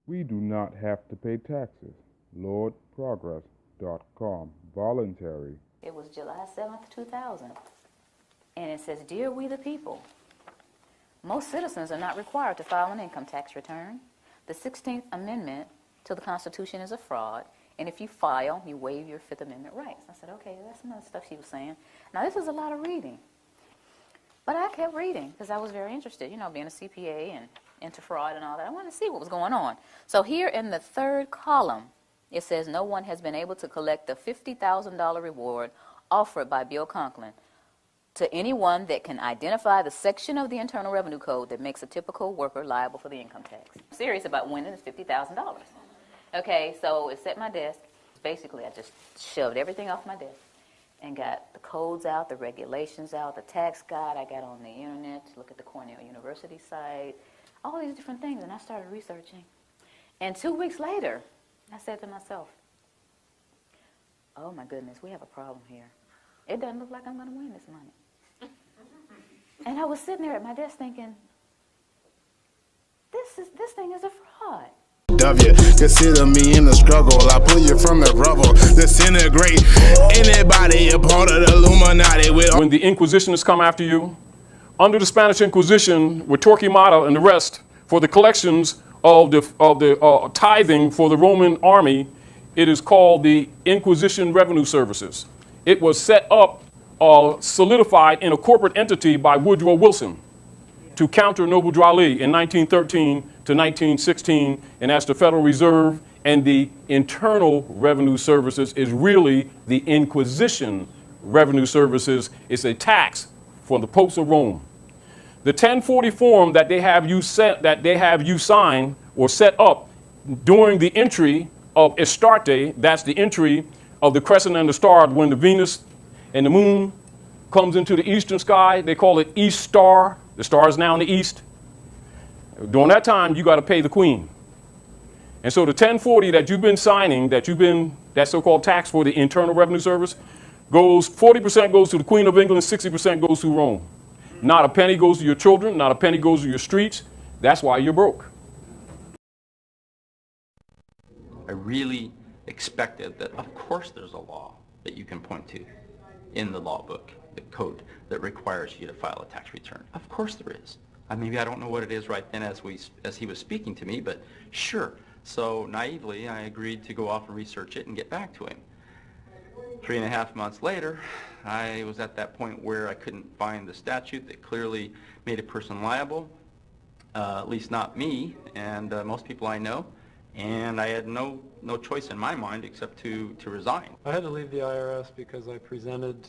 We do not have to pay taxes. LordProgress.com. Voluntary. It was July 7th, 2000. And it says, Dear we the people, most citizens are not required to file an income tax return. The 16th Amendment to the Constitution is a fraud. And if you file, you waive your Fifth Amendment rights. I said, okay, that's some of the stuff she was saying. Now, this is a lot of reading. But I kept reading because I was very interested, being a CPA and into fraud and all that. I wanted to see what was going on. So here in the third column, it says no one has been able to collect the $50,000 reward offered by Bill Conklin to anyone that can identify the section of the Internal Revenue Code that makes a typical worker liable for the income tax. I'm serious about winning this $50,000. Okay, so it's at my desk. Basically, I just shoved everything off my desk and got the codes out, the regulations out, the tax guide. I got on the internet to look at the Cornell University site, all these different things, and I started researching. And 2 weeks later, I said to myself, oh my goodness, we have a problem here. It doesn't look like I'm going to win this money. And I was sitting there at my desk thinking, this thing is a fraud. Consider me in the struggle. I pull you from the rubble. Disintegrate anybody a part of the Illuminati. When the Inquisitionists come after you, under the Spanish Inquisition, with Torquemada and the rest, for the collections of the tithing for the Roman army, it is called the Inquisition Revenue Services. It was set up, solidified in a corporate entity by Woodrow Wilson to counter Noble Drew Ali in 1913 to 1916, and as the Federal Reserve, and the Internal Revenue Services is really the Inquisition Revenue Services. It's a tax for the popes of Rome. The 1040 form that they have you sign or set up during the entry of Astarte, that's the entry of the crescent and the star when the Venus and the moon comes into the eastern sky. They call it East Star. The star is now in the east. During that time, you got to pay the queen. And so the 1040 that you've been signing, that so-called tax for the Internal Revenue Service, 40% goes to the Queen of England, 60% goes to Rome. Not a penny goes to your children, not a penny goes to your streets. That's why you're broke. I really expected that, of course, there's a law that you can point to in the law book, the code, that requires you to file a tax return. Of course there is. Maybe I don't know what it is right then as he was speaking to me, but sure. So naively, I agreed to go off and research it and get back to him. 3.5 months later, I was at that point where I couldn't find the statute that clearly made a person liable, at least not me and most people I know, and I had no choice in my mind except to resign. I had to leave the IRS because I presented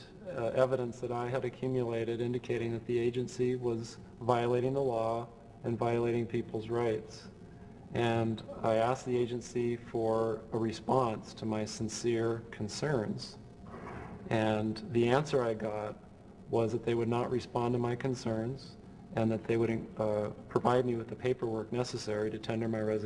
evidence that I had accumulated indicating that the agency was violating the law and violating people's rights. And I asked the agency for a response to my sincere concerns. And the answer I got was that they would not respond to my concerns and that they would provide me with the paperwork necessary to tender my resignation.